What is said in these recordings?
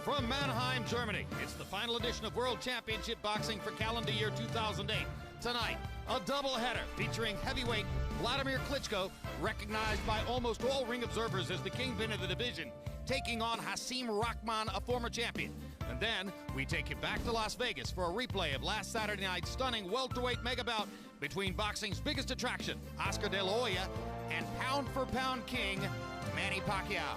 From Mannheim, Germany, it's the final edition of World Championship Boxing for calendar year 2008. Tonight, a doubleheader featuring heavyweight Wladimir Klitschko, recognized by almost all ring observers as the kingpin of the division, taking on Hasim Rahman, a former champion. And then we take you back to Las Vegas for a replay of last Saturday night's stunning welterweight mega bout between boxing's biggest attraction, Oscar De La Hoya, and pound-for-pound king, Manny Pacquiao.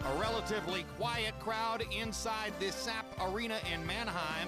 A relatively quiet crowd inside this SAP-Arena in Mannheim,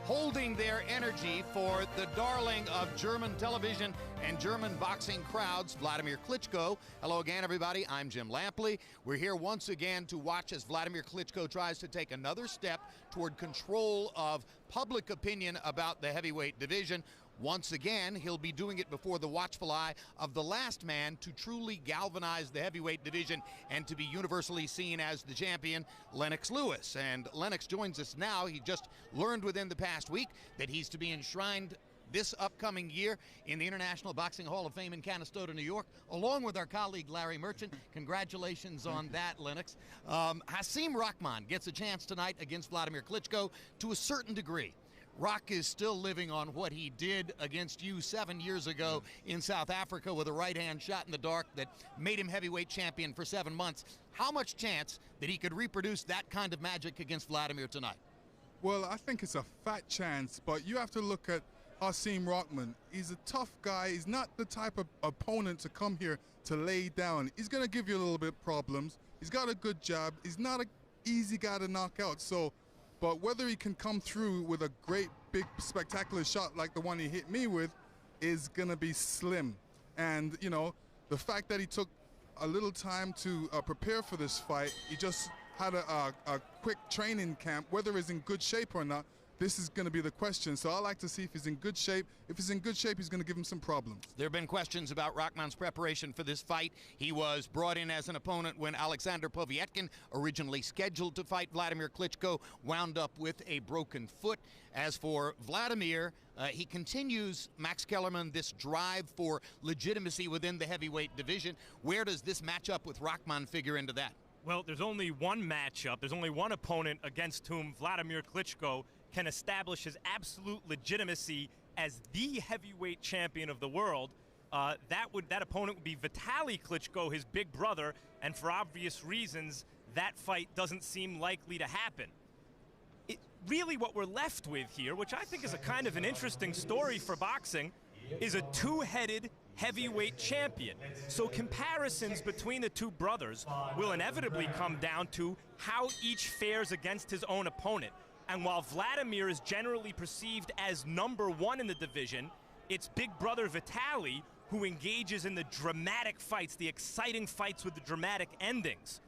holding their energy for the darling of German television and German boxing crowds, Wladimir Klitschko. Hello again, everybody. I'm Jim Lampley. We're here once again to watch as Wladimir Klitschko tries to take another step toward control of public opinion about the heavyweight division. Once again, he'll be doing it before the watchful eye of the last man to truly galvanize the heavyweight division and to be universally seen as the champion, Lennox Lewis. And Lennox joins us now. He just learned within the past week that he's to be enshrined this upcoming year in the International Boxing Hall of Fame in Canastota, New York, along with our colleague Larry Merchant. Congratulations on that, Lennox. Hasim Rahman gets a chance tonight against Wladimir Klitschko to a certain degree. Rock is still living on what he did against you 7 years ago in South Africa with a right-hand shot in the dark that made him heavyweight champion for 7 months. How much chance that he could reproduce that kind of magic against Wladimir tonight? Well, I think it's a fat chance, but you have to look at Hasim Rahman. He's a tough guy. He's not the type of opponent to come here to lay down. He's going to give you a little bit of problems. He's got a good jab. He's not an easy guy to knock out. But whether he can come through with a great, big, spectacular shot like the one he hit me with is going to be slim. And, you know, the fact that he took a little time to prepare for this fight, he just had a quick training camp, whether he's in good shape or not, this is going to be the question. So I like to see if he's in good shape. If he's in good shape, he's going to give him some problems. There have been questions about Rahman's preparation for this fight. He was brought in as an opponent when Alexander Povetkin, originally scheduled to fight Wladimir Klitschko, wound up with a broken foot. As for Wladimir, he continues, Max Kellerman, this drive for legitimacy within the heavyweight division. Where does this matchup with Rahman figure into that? Well, there's only one matchup. There's only one opponent against whom Wladimir Klitschko can establish his absolute legitimacy as the heavyweight champion of the world. That opponent would be Vitaly Klitschko, his big brother, and for obvious reasons, that fight doesn't seem likely to happen. Really what we're left with here, which I think is a kind of an interesting story for boxing, is a two-headed heavyweight champion. So comparisons between the two brothers will inevitably come down to how each fares against his own opponent. And while Wladimir is generally perceived as #1 in the division, it's big brother Vitaly who engages in the dramatic fights, the exciting fights with the dramatic endings.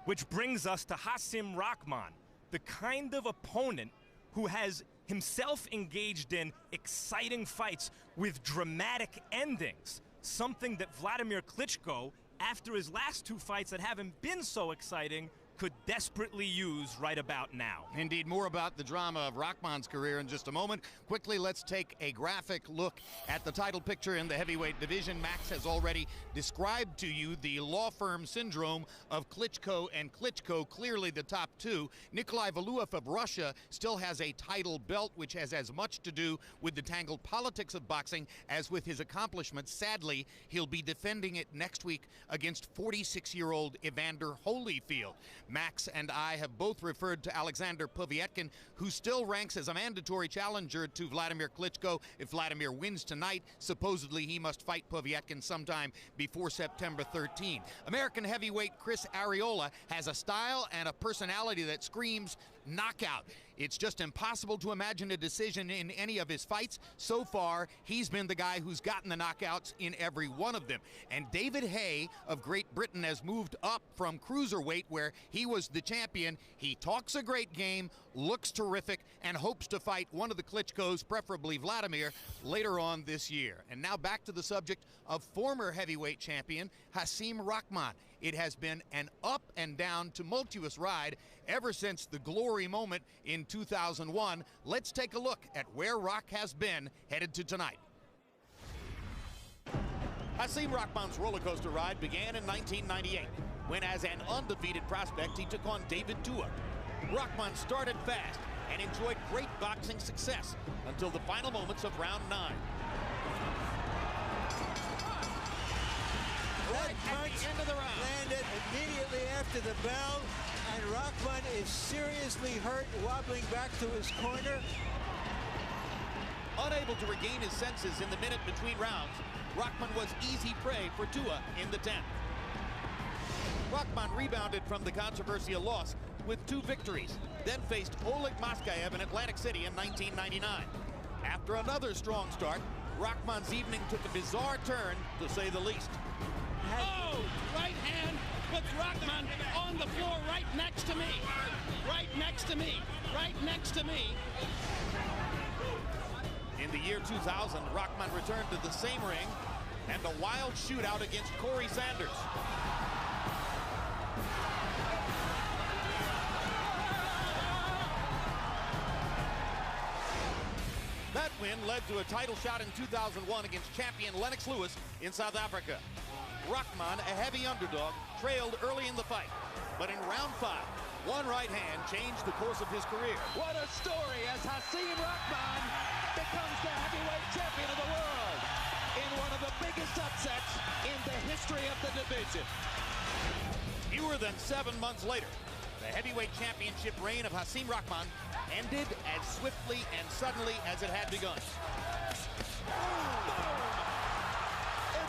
Which brings us to Hasim Rahman, the kind of opponent who has himself engaged in exciting fights with dramatic endings, something that Wladimir Klitschko, after his last two fights that haven't been so exciting, could desperately use right about now. Indeed, more about the drama of Rahman's career in just a moment. Quickly, let's take a graphic look at the title picture in the heavyweight division. Max has already described to you the law firm syndrome of Klitschko and Klitschko, clearly the top two. Nikolai Valuev of Russia still has a title belt, which has as much to do with the tangled politics of boxing as with his accomplishments. Sadly, he'll be defending it next week against 46-year-old Evander Holyfield. Max and I have both referred to Alexander Povetkin, who still ranks as a mandatory challenger to Wladimir Klitschko. If Wladimir wins tonight, supposedly he must fight Povetkin sometime before September 13. American heavyweight Chris Arreola has a style and a personality that screams knockout. It's just impossible to imagine a decision in any of his fights. So far, he's been the guy who's gotten the knockouts in every one of them. And David Haye of Great Britain has moved up from cruiserweight, where he was the champion. He talks a great game, looks terrific, and hopes to fight one of the Klitschkos, preferably Wladimir, later on this year. And now back to the subject of former heavyweight champion Hasim Rahman. It has been an up and down, tumultuous ride ever since the glory moment in 2001. Let's take a look at where Rock has been headed to tonight. Hasim Rahman's roller coaster ride began in 1998. when as an undefeated prospect he took on David Tua. Rahman started fast and enjoyed great boxing success until the final moments of round 9. That punch end of the round landed immediately after the bell, and Rahman is seriously hurt, wobbling back to his corner. Unable to regain his senses in the minute between rounds, Rahman was easy prey for Tua in the 10th. Rahman rebounded from the controversial loss with 2 victories, then faced Oleg Maskayev in Atlantic City in 1999. After another strong start, Rahman's evening took a bizarre turn, to say the least. Oh, right hand puts Rahman on the floor right next to me. Right next to me. Right next to me. In the year 2000, Rahman returned to the same ring and a wild shootout against Corey Sanders. That win led to a title shot in 2001 against champion Lennox Lewis in South Africa. Rahman, a heavy underdog, trailed early in the fight, but in round 5, one right hand changed the course of his career. What a story as Hasim Rahman becomes the heavyweight champion of the world in one of the biggest upsets in the history of the division. Fewer than 7 months later, the heavyweight championship reign of Hasim Rahman ended as swiftly and suddenly as it had begun. It's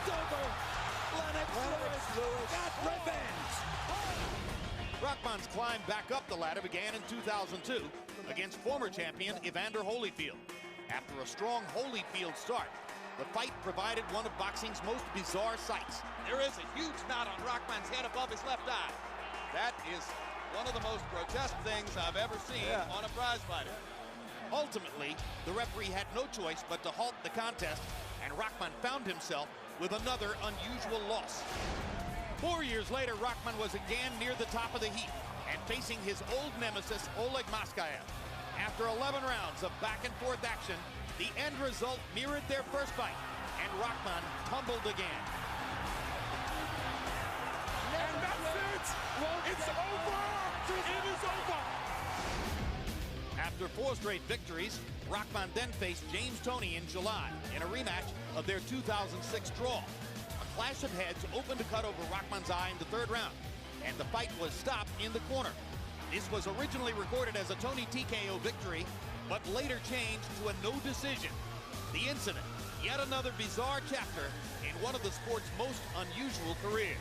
over. Lennox Lewis got revenge. Rahman's climb back up the ladder began in 2002 against former champion Evander Holyfield. After a strong Holyfield start, the fight provided one of boxing's most bizarre sights. There is a huge knot on Rahman's head above his left eye. That is one of the most grotesque things I've ever seen on a prize fighter. Ultimately, the referee had no choice but to halt the contest, and Rahman found himself with another unusual loss. 4 years later, Rahman was again near the top of the heap and facing his old nemesis, Oleg Maskayev. After 11 rounds of back-and-forth action, the end result mirrored their first fight, and Rahman tumbled again. And that's it! It's over! It is over! After 4 straight victories, Rahman then faced James Toney in July in a rematch of their 2006 draw. A clash of heads opened a cut over Rahman's eye in the 3rd round, and the fight was stopped in the corner. This was originally recorded as a Toney TKO victory, but later changed to a no decision. The incident, yet another bizarre chapter in one of the sport's most unusual careers.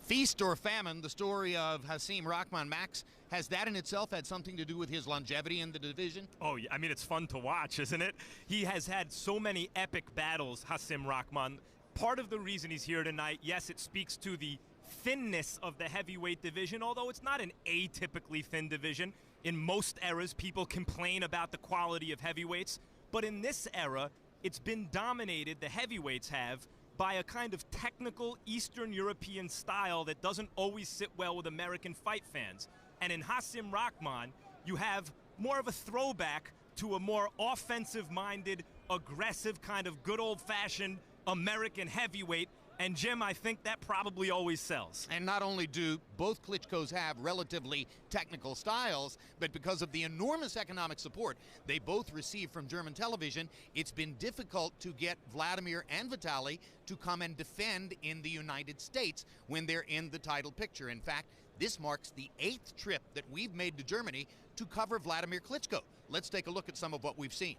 Feast or famine, the story of Hasim Rahman. Max, has that in itself had something to do with his longevity in the division? Oh, yeah. I mean, it's fun to watch, isn't it? He has had so many epic battles, Hasim Rahman. Part of the reason he's here tonight, yes, it speaks to the thinness of the heavyweight division, although it's not an atypically thin division. In most eras, people complain about the quality of heavyweights, but in this era, it's been dominated, the heavyweights have, by a kind of technical Eastern European style that doesn't always sit well with American fight fans. And in Hasim Rahman, you have more of a throwback to a more offensive-minded, aggressive kind of good old-fashioned American heavyweight. And Jim, I think that probably always sells. And not only do both Klitschkos have relatively technical styles, but because of the enormous economic support they both receive from German television, it's been difficult to get Wladimir and Vitaly to come and defend in the United States when they're in the title picture. In fact, this marks the 8th trip that we've made to Germany to cover Wladimir Klitschko. Let's take a look at some of what we've seen.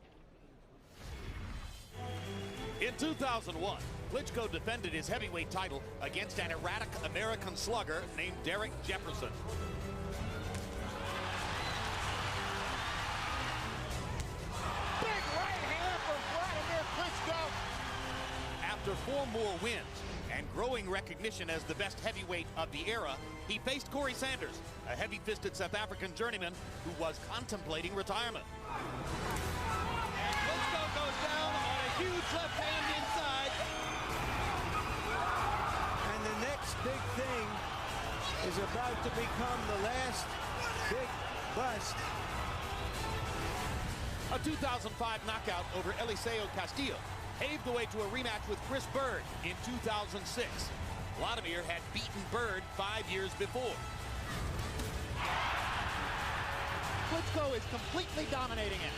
In 2001, Klitschko defended his heavyweight title against an erratic American slugger named Derek Jefferson. Big right hand from Wladimir Klitschko. After 4 more wins and growing recognition as the best heavyweight of the era, he faced Corey Sanders, a heavy-fisted South African journeyman who was contemplating retirement. And Klitschko goes down on a huge left hand inside. And the next big thing is about to become the last big bust. A 2005 knockout over Eliseo Castillo paved the way to a rematch with Chris Bird in 2006. Wladimir had beaten Bird 5 years before. Klitschko is completely dominating it.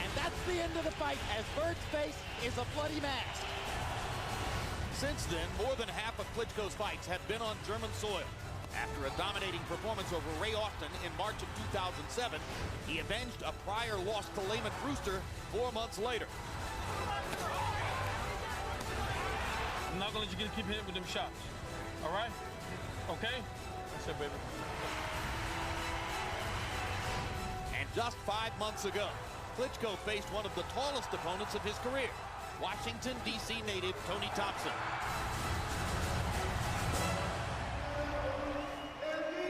And that's the end of the fight, as Bird's face is a bloody mask. Since then, more than half of Klitschko's fights have been on German soil. After a dominating performance over Ray Austin in March of 2007, he avenged a prior loss to Lehman Brewster 4 months later. I'm not going to let you keep hitting with them shots. All right? Okay? That's it, baby. And just 5 months ago, Klitschko faced one of the tallest opponents of his career, Washington, D.C. native Tony Thompson.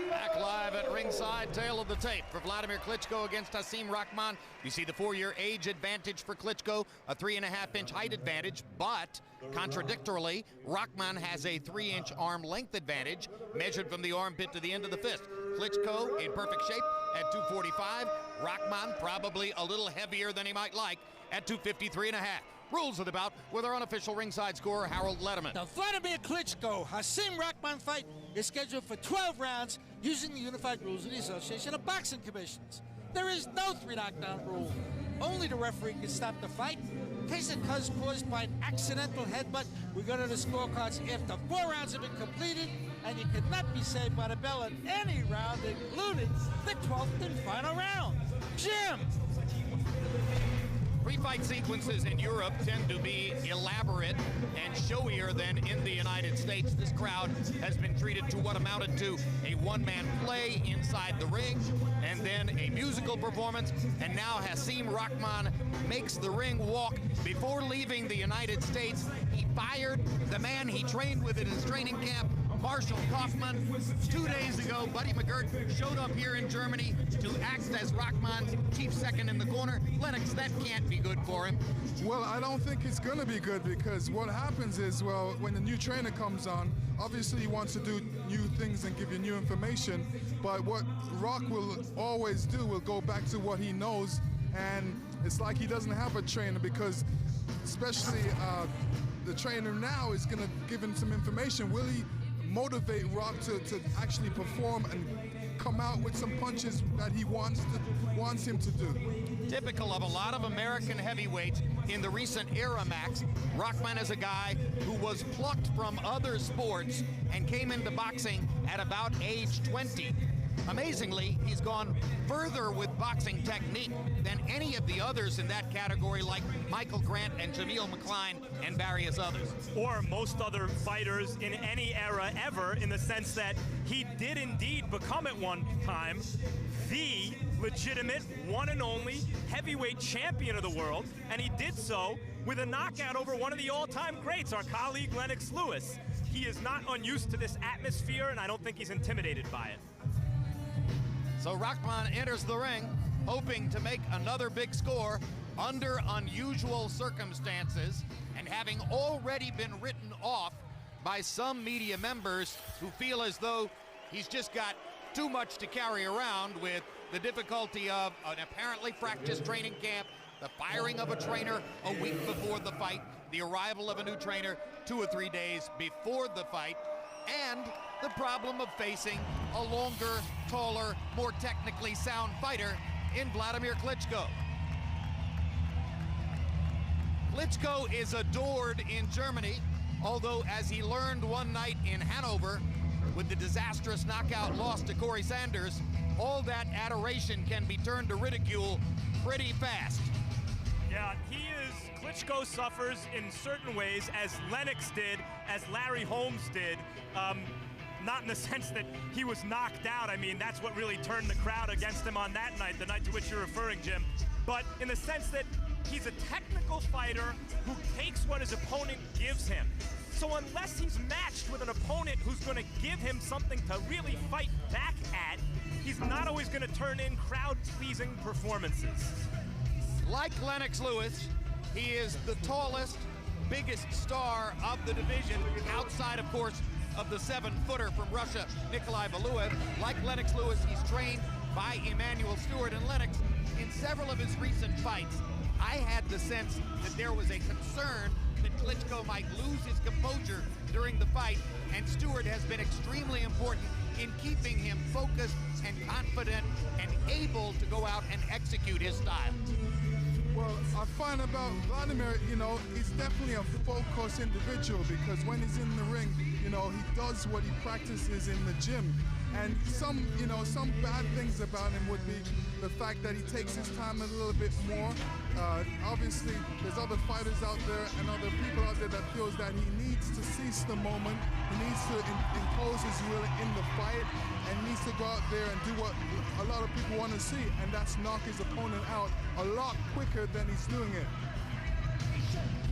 Back live at ringside, tail of the tape for Wladimir Klitschko against Hasim Rahman. You see the 4-year age advantage for Klitschko, a 3.5-inch height advantage, but contradictorily, Rahman has a 3-inch arm length advantage measured from the armpit to the end of the fist. Klitschko in perfect shape at 245. Rahman probably a little heavier than he might like at 253.5. Rules of the bout with our unofficial ringside scorer, Harold Lederman. The Wladimir Klitschko Hasim Rahman fight is scheduled for 12 rounds using the unified rules of the Association of Boxing Commissions. There is no 3-knockdown rule. Only the referee can stop the fight. In case it was caused by an accidental headbutt, we go to the scorecards after 4 rounds have been completed, and you cannot be saved by the bell in any round, including the 12th and final round. Jim! Pre-fight sequences in Europe tend to be elaborate and showier than in the United States. This crowd has been treated to what amounted to a one-man play inside the ring, and then a musical performance, and now Hasim Rahman makes the ring walk. Before leaving the United States, he fired the man he trained with at his training camp, Marshall Kaufman. 2 days ago, Buddy McGirt showed up here in Germany to act as Rahman's chief second in the corner. Lennox, that can't be good for him. Well, I don't think it's going to be good, because what happens is, well, when the new trainer comes on, obviously he wants to do new things and give you new information, but what Rock will always do will go back to what he knows, and it's like he doesn't have a trainer, because especially the trainer now is going to give him some information. Will he motivate Rock to actually perform and come out with some punches that he wants him to do? Typical of a lot of American heavyweights in the recent era, Max, Rahman is a guy who was plucked from other sports and came into boxing at about age 20. Amazingly, he's gone further with boxing technique than any of the others in that category, like Michael Grant and Jameel McCline and various others. Or most other fighters in any era ever, in the sense that he did indeed become at one time the legitimate one and only heavyweight champion of the world, and he did so with a knockout over one of the all-time greats, our colleague Lennox Lewis. He is not unused to this atmosphere, and I don't think he's intimidated by it. So Rahman enters the ring, hoping to make another big score under unusual circumstances, and having already been written off by some media members who feel as though he's just got too much to carry around, with the difficulty of an apparently fractious training camp, the firing of a trainer a week before the fight, the arrival of a new trainer 2 or 3 days before the fight, and the problem of facing a longer, taller, more technically sound fighter in Wladimir Klitschko. Klitschko is adored in Germany, although as he learned one night in Hanover with the disastrous knockout loss to Corey Sanders, all that adoration can be turned to ridicule pretty fast. Yeah, Klitschko suffers in certain ways, as Lennox did, as Larry Holmes did. Not in the sense that he was knocked out. I mean, that's what really turned the crowd against him on that night, the night to which you're referring, Jim. But in the sense that he's a technical fighter who takes what his opponent gives him. So unless he's matched with an opponent who's going to give him something to really fight back at, he's not always going to turn in crowd-pleasing performances. Like Lennox Lewis, he is the tallest, biggest star of the division, outside, of course, of the 7-footer from Russia, Nikolai Valuev. Like Lennox Lewis, he's trained by Emmanuel Stewart, and Lennox, in several of his recent fights, I had the sense that there was a concern that Klitschko might lose his composure during the fight, and Stewart has been extremely important in keeping him focused and confident and able to go out and execute his style. Well, I find about Wladimir, you know, he's definitely a focused individual, because when he's in the ring, you know, he does what he practices in the gym. And some bad things about him would be the fact that he takes his time a little bit more. Obviously, there's other fighters out there and other people out there that feels that he needs to seize the moment. He needs to impose his will in the fight, and he needs to go out there and do what a lot of people want to see, and that's knock his opponent out a lot quicker than he's doing it.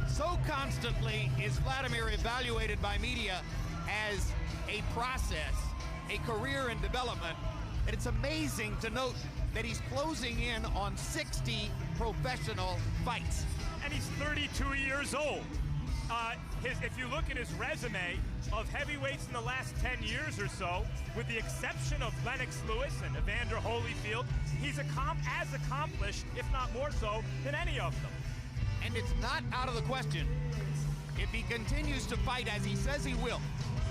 So constantly is Wladimir evaluated by media as a process, a career in development, and it's amazing to note that he's closing in on 60 professional fights. And he's 32 years old. If you look at his resume of heavyweights in the last 10 years or so, with the exception of Lennox Lewis and Evander Holyfield, he's as accomplished, if not more so, than any of them. And it's not out of the question, if he continues to fight as he says he will,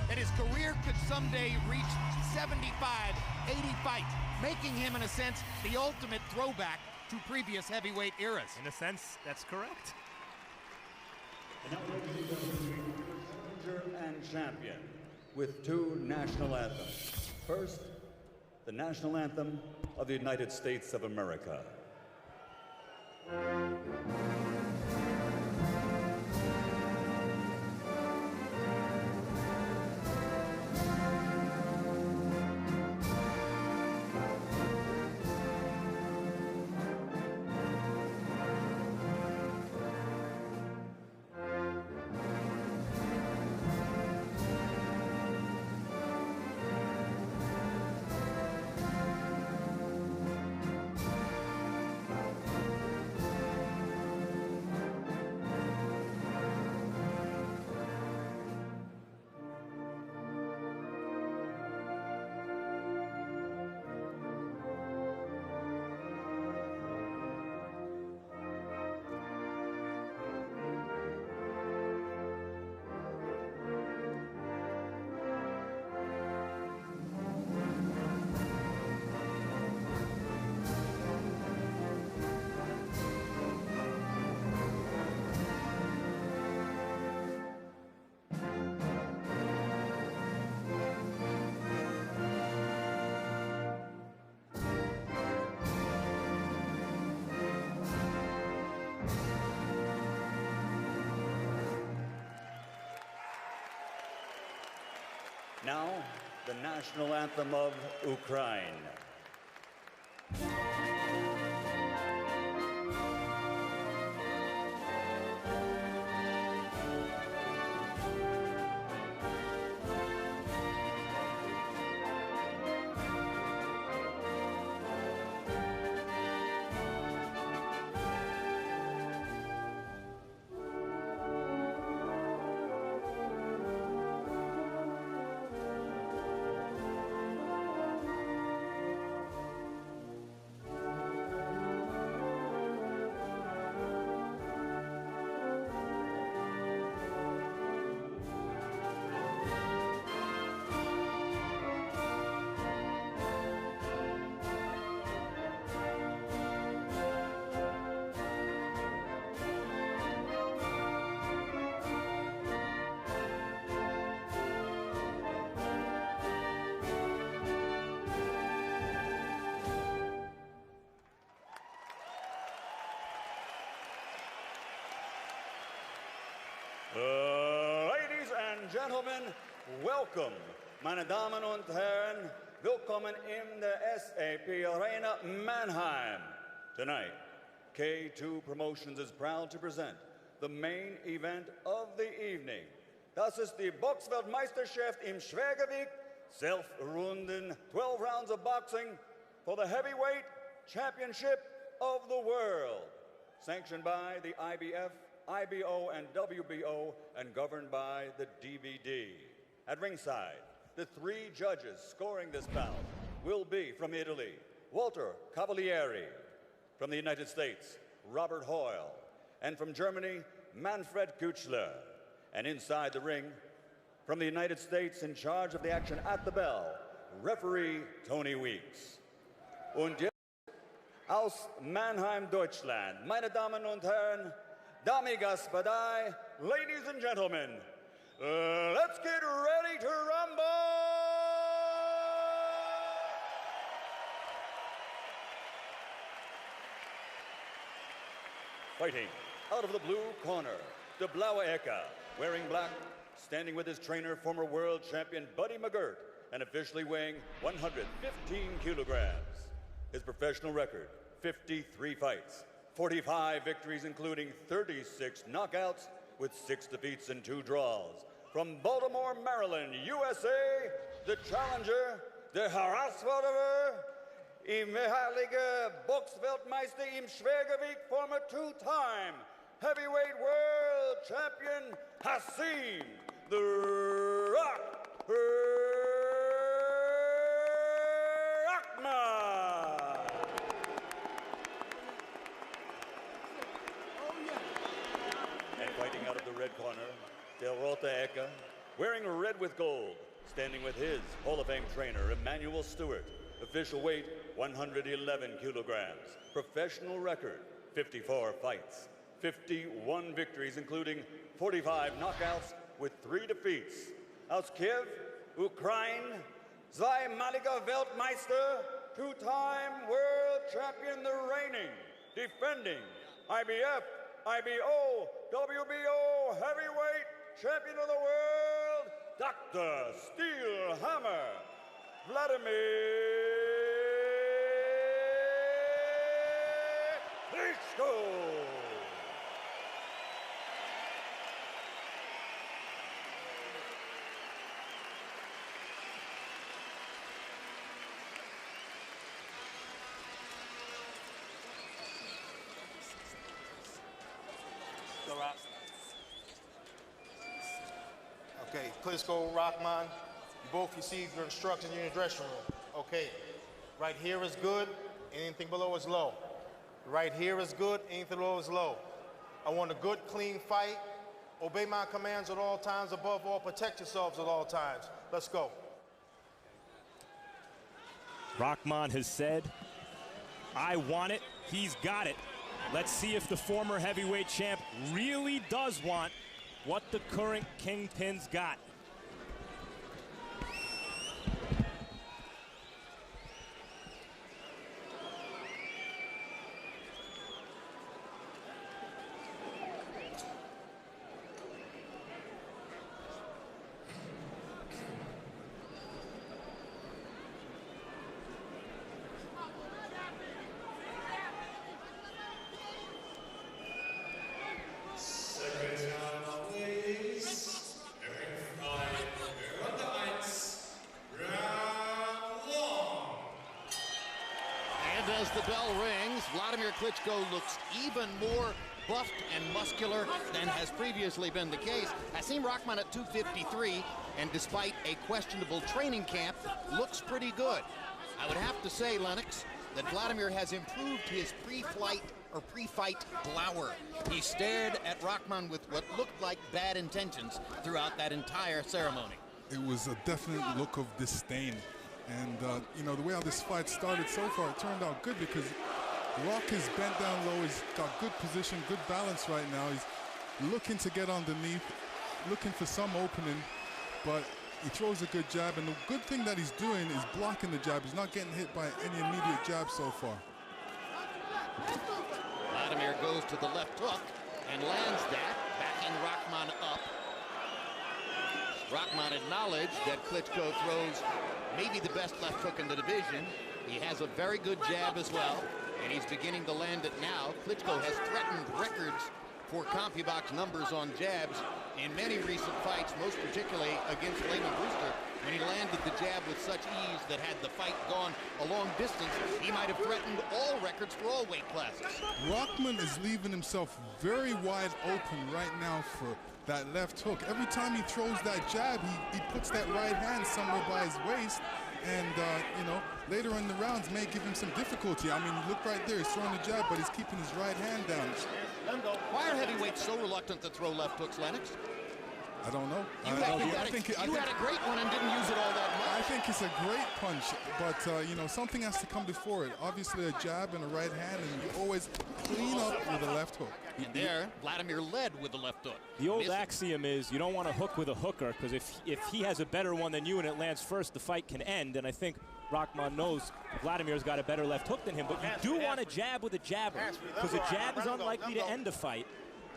that his career could someday reach 75, 80 fights, making him, in a sense, the ultimate throwback to previous heavyweight eras. In a sense, that's correct. And now, ladies and gentlemen, challenger and champion with two national anthems. First, the national anthem of the United States of America. Now, the national anthem of Ukraine. Ladies and gentlemen, welcome, meine Damen und Herren, willkommen in der SAP-Arena Mannheim. Tonight, K2 Promotions is proud to present the main event of the evening. Das ist die Boxweltmeisterschaft im Schwergewicht, 12 Runden, 12 rounds of boxing for the heavyweight championship of the world. Sanctioned by the IBF, IBO, and WBO, and governed by the DVD. At ringside, the three judges scoring this bout will be from Italy, Walter Cavalieri, from the United States, Robert Hoyle, and from Germany, Manfred Kuechler. And inside the ring, from the United States, in charge of the action at the bell, referee Tony Weeks. Und jetzt aus Mannheim, Deutschland, meine Damen und Herren, Dami Gospodai, ladies and gentlemen, let's get ready to rumble! Fighting out of the blue corner, the Blaue Ecke, wearing black, standing with his trainer, former world champion Buddy McGirt, and officially weighing 115 kilograms. His professional record, 53 fights, 45 victories, including 36 knockouts, with 6 defeats and 2 draws. From Baltimore, Maryland, USA, the challenger, the Herausforderer, ehemaliger Boxweltmeister im Schwergewicht, former 2-time heavyweight world champion, Hasim Rahman. And fighting out of the red corner, Del Rota Ecke, wearing red with gold, standing with his Hall of Fame trainer, Emmanuel Stewart. Official weight, 111 kilograms. Professional record, 54 fights, 51 victories, including 45 knockouts with 3 defeats. Aus Kiev, Ukraine, zweimaliger Weltmeister, 2-time world champion, the reigning, defending IBF, IBO, WBO heavyweight champion of the world, Dr. Steel Hammer, Wladimir Klitschko. Okay, Klitschko, Rahman, you both received your instructions in your dressing room. Okay, right here is good, anything below is low. Right here is good, anything below is low. I want a good, clean fight. Obey my commands at all times. Above all, protect yourselves at all times. Let's go. Rahman has said, I want it, he's got it. Let's see if the former heavyweight champ really does want what the current kingpin's got. As the bell rings, Wladimir Klitschko looks even more buffed and muscular than has previously been the case. Hasim Rahman at 253, and despite a questionable training camp, looks pretty good. I would have to say, Lennox, that Wladimir has improved his pre-fight glower. He stared at Rahman with what looked like bad intentions throughout that entire ceremony. It was a definite look of disdain. And, you know, the way how this fight started so far, it turned out good because Rock is bent down low. He's got good position, good balance right now. He's looking to get underneath, looking for some opening, but he throws a good jab. And the good thing that he's doing is blocking the jab. He's not getting hit by any immediate jab so far. Wladimir goes to the left hook and lands that, backing Rahman up. Rahman acknowledged that Klitschko throws maybe the best left hook in the division. He has a very good jab as well, and he's beginning to land it now. Klitschko has threatened records for CompuBox numbers on jabs in many recent fights, most particularly against Lehman Brewster. When he landed the jab with such ease that had the fight gone a long distance, he might have threatened all records for all weight classes. Rahman is leaving himself very wide open right now for that left hook. Every time he throws that jab, he puts that right hand somewhere by his waist, and you know, later in the rounds may give him some difficulty. I mean, look right there, he's throwing the jab, but he's keeping his right hand down. Why are heavyweights so reluctant to throw left hooks, Lennox? I don't know. You had a great one and didn't use it all that much. I think it's a great punch, but you know, something has to come before it. Obviously a jab and a right hand, and you always clean up with a left hook. And there, Wladimir led with the left hook. The old axiom is you don't want to hook with a hooker, because if he has a better one than you and it lands first, the fight can end. And I think Rahman knows Vladimir's got a better left hook than him, but you do want to jab with a jabber, because a jab is unlikely to end a fight.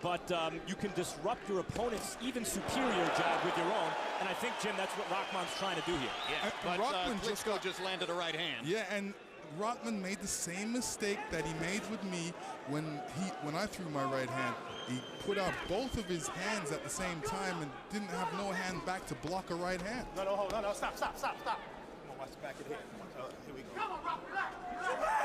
But you can disrupt your opponent's even superior jab with your own. And I think, Jim, that's what Rahman's trying to do here. Yeah, but Klitschko just landed a right hand. Yeah, and Rahman made the same mistake that he made with me when I threw my right hand. He put out both of his hands at the same time and didn't have no hand back to block a right hand. No, stop. Come on, watch the back of the head. Here we go.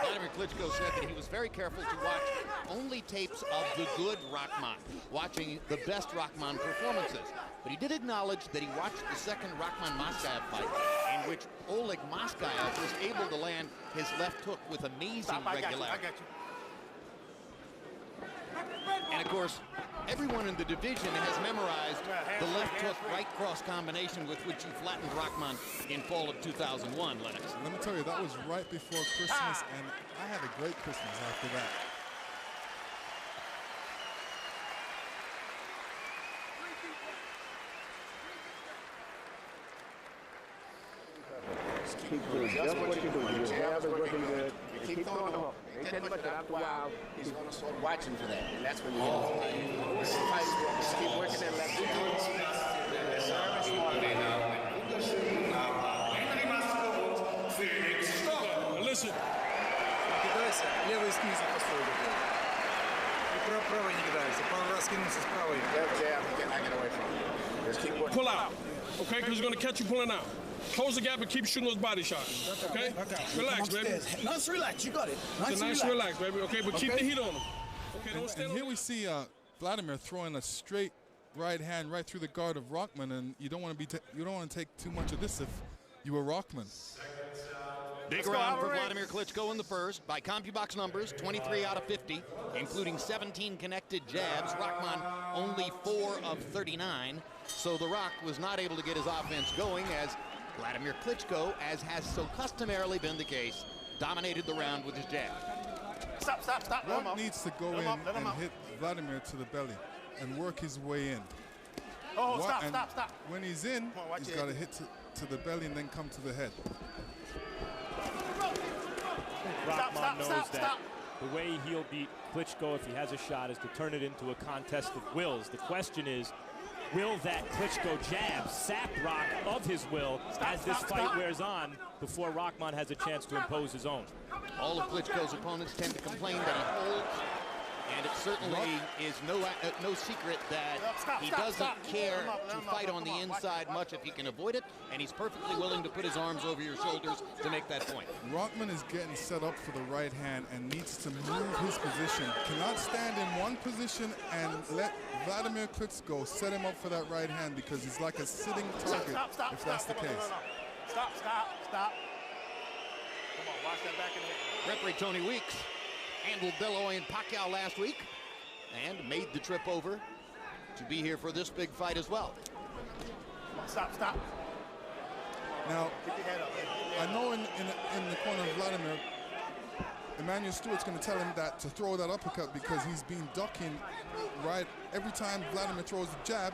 Wladimir Klitschko said that he was very careful to watch only tapes of the good Rahman, watching the best Rahman performances. But he did acknowledge that he watched the second Rahman-Moskaev fight, in which Oleg Moskaev was able to land his left hook with amazing regularity. I got you. And of course, everyone in the division has memorized the left hook right cross combination with which he flattened Rahman in fall of 2001, Lennox. Let me tell you, that was right before Christmas, and I had a great Christmas after that. Keep doing just what you're doing. Your jab is working good. You keep throwing them up. Ain't that much, after a while, he's going to start watching for that. And that's when you just keep working that left hand. Listen. Кидайся, левый снизу постой. И правый не кидайся. Пару раз кинулся с правой. Left jab, you cannot get away from it. Just keep working. Pull out. Okay, because he's going to catch you pulling out. Close the gap and keep shooting those body shots. Okay? Relax, baby. Nice relax, you got it. Nice relax, baby. Okay, but keep the heat on him. Okay, don't stand and here we see Wladimir throwing a straight right hand right through the guard of Rahman, and you don't want to take too much of this if you were Rahman. Big round for Wladimir Klitschko in the first. By CompuBox numbers, 23 out of 50, including 17 connected jabs. Rahman only 4 of 39. So the Rock was not able to get his offense going as Wladimir Klitschko, as has so customarily been the case, dominated the round with his jab. Stop. Rock needs to go in and hit Wladimir to the belly and work his way in. Oh, stop. When he's in, he's got to hit to the belly and then come to the head. Rahman knows that the way he'll beat Klitschko if he has a shot is to turn it into a contest of wills. The question is, will that Klitschko jab sap Rock of his will as this fight wears on before Rahman has a chance to impose his own? All of Klitschko's opponents tend to complain that he holds, and it certainly is no secret that he doesn't care to fight on the inside much if he can avoid it, and he's perfectly willing to put his arms over your shoulders to make that point. Rahman is getting set up for the right hand and needs to move his position. Cannot stand in one position and let Wladimir Klitschko set him up for that right hand, because he's like a sitting target if that's the case. Stop. Come on, watch that back in the head. Referee Tony Weeks handled Belloy and Pacquiao last week and made the trip over to be here for this big fight as well. Stop. Now, I know in the corner of Wladimir, Emmanuel Stewart's going to tell him that to throw that uppercut, because he's been ducking right every time Wladimir throws the jab.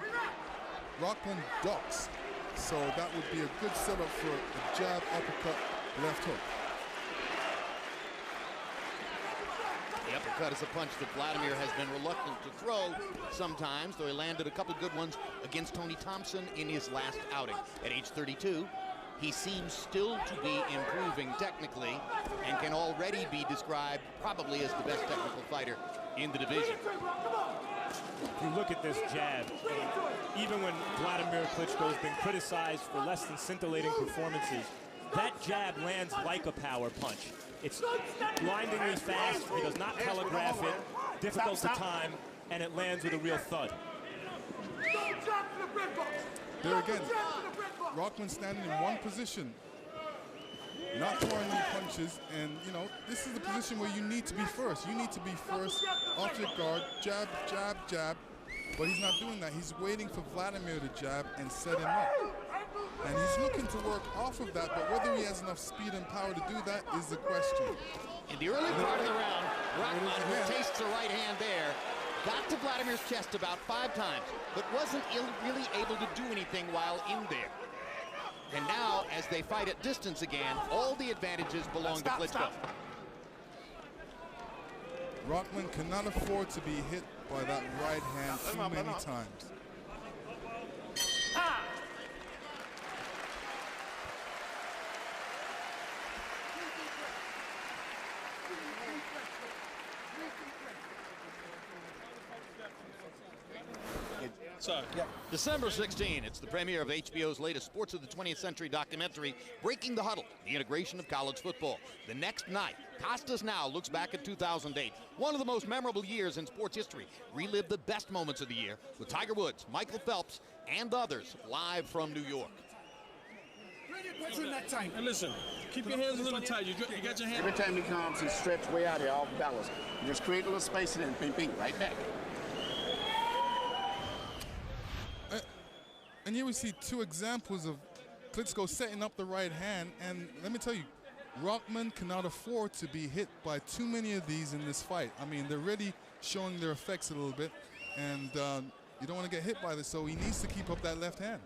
Rahman ducks, so that would be a good setup for a jab, uppercut, left hook. The uppercut is a punch that Wladimir has been reluctant to throw sometimes, though he landed a couple good ones against Tony Thompson in his last outing. At age 32, he seems still to be improving technically and can already be described probably as the best technical fighter in the division. If you look at this jab, even when Wladimir Klitschko has been criticized for less than scintillating performances, that jab lands like a power punch. It's blindingly fast, he does not telegraph it, difficult to time, and it lands with a real thud. There again, Rahman standing in one position. not throwing any punches, and you know, this is the position where you need to be first. You need to be first off your guard, jab, jab, jab, but he's not doing that. He's waiting for Wladimir to jab and set him up. And he's looking to work off of that, but whether he has enough speed and power to do that is the question. In the early part of the round, Rahman, who tastes a right hand there, got to Vladimir's chest about 5 times, but wasn't really able to do anything while in there. And now, as they fight at distance again, all the advantages belong to Klitschko. Rahman cannot afford to be hit by that right hand too many times. December 16, it's the premiere of HBO's latest Sports of the 20th Century documentary, Breaking the Huddle, the integration of college football. The next night, Costas Now looks back at 2008, one of the most memorable years in sports history. Relive the best moments of the year with Tiger Woods, Michael Phelps, and others live from New York. What's in that time? And listen, keep your hands a little tight. You got your hand. Every time he comes, he stretches way out here off balance. You just create a little space and then ping, ping, right back. And here we see 2 examples of Klitschko setting up the right hand, and let me tell you, Rahman cannot afford to be hit by too many of these in this fight. I mean, they're really showing their effects a little bit, and you don't want to get hit by this, so he needs to keep up that left hand.